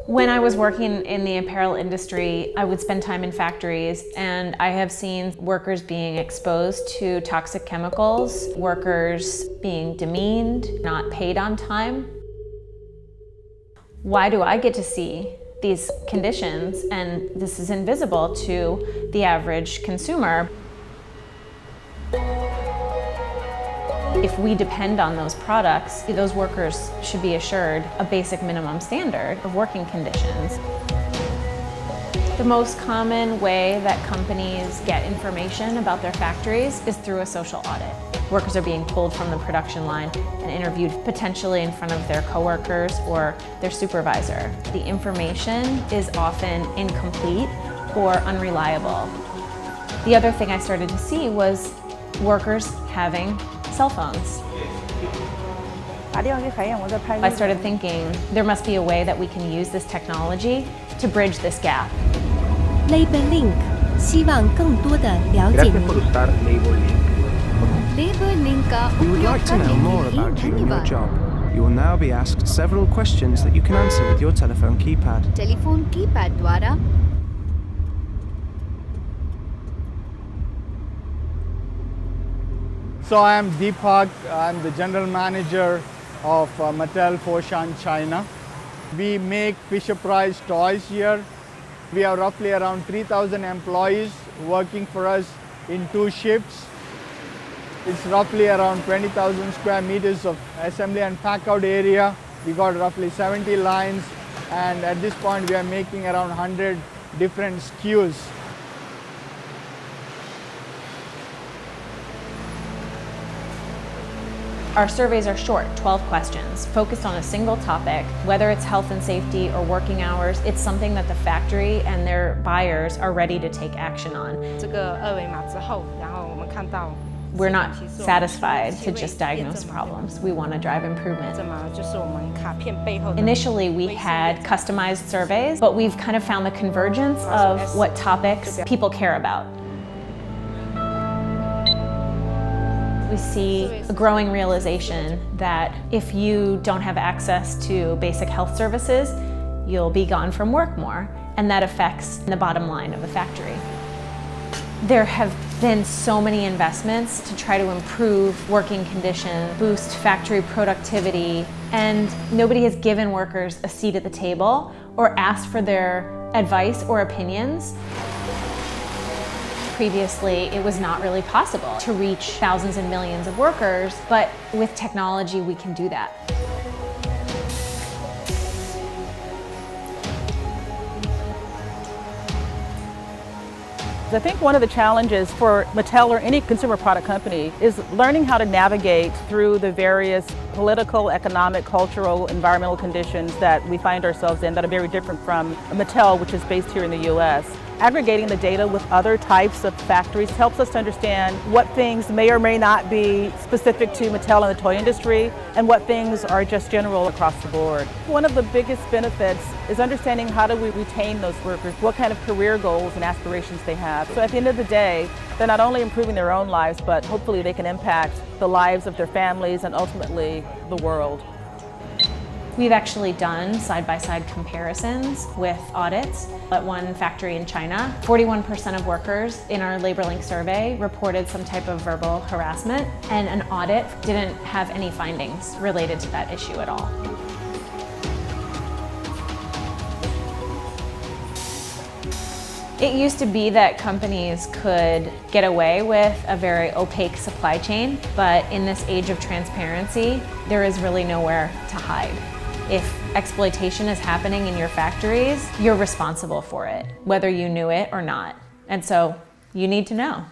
When I was working in the apparel industry, I would spend time in factories, and I have seen workers being exposed to toxic chemicals, workers being demeaned, not paid on time. Why do I get to see these conditions and this is invisible to the average consumer? If we depend on those products, those workers should be assured a basic minimum standard of working conditions. The most common way that companies get information about their factories is through a social audit. Workers are being pulled from the production line and interviewed potentially in front of their coworkers or their supervisor. The information is often incomplete or unreliable. The other thing I started to see was workers having cell phones. I started thinking there must be a way that we can use this technology to bridge this gap. Laborlink 希望更多的了解您。 We would like to know more about you and your job. You will now be asked several questions that you can answer with your telephone keypad. Telephone keypad द्वारा So I am Deepak, I'm the general manager of Mattel Foshan, China. We make Fisher-Price toys here. We have roughly around 3,000 employees working for us in 2 shifts. It's roughly around 20,000 square meters of assembly and pack out area. We got roughly 70 lines, and at this point we are making around 100 different SKUs. Our surveys are short, 12 questions, focused on a single topic. Whether it's health and safety or working hours, it's something that the factory and their buyers are ready to take action on. We're not satisfied to just diagnose problems. We want to drive improvement. Initially, we had customized surveys, but we've kind of found the convergence of what topics people care about. We see a growing realization that if you don't have access to basic health services, you'll be gone from work more, and that affects the bottom line of the factory. There have been so many investments to try to improve working conditions, boost factory productivity, and nobody has given workers a seat at the table or asked for their advice or opinions. Previously, it was not really possible to reach thousands and millions of workers, but with technology, we can do that. I think one of the challenges for Mattel or any consumer product company is learning how to navigate through the various political, economic, cultural, environmental conditions that we find ourselves in that are very different from Mattel, which is based here in the US. Aggregating the data with other types of factories helps us to understand what things may or may not be specific to Mattel and the toy industry and what things are just general across the board. One of the biggest benefits is understanding how do we retain those workers, what kind of career goals and aspirations they have. So at the end of the day, they're not only improving their own lives, but hopefully they can impact the lives of their families and ultimately the world. We've actually done side-by-side comparisons with audits. At one factory in China, 41% of workers in our Laborlink survey reported some type of verbal harassment, and an audit didn't have any findings related to that issue at all. It used to be that companies could get away with a very opaque supply chain, but in this age of transparency, there is really nowhere to hide. If exploitation is happening in your factories, you're responsible for it, whether you knew it or not. And so you need to know.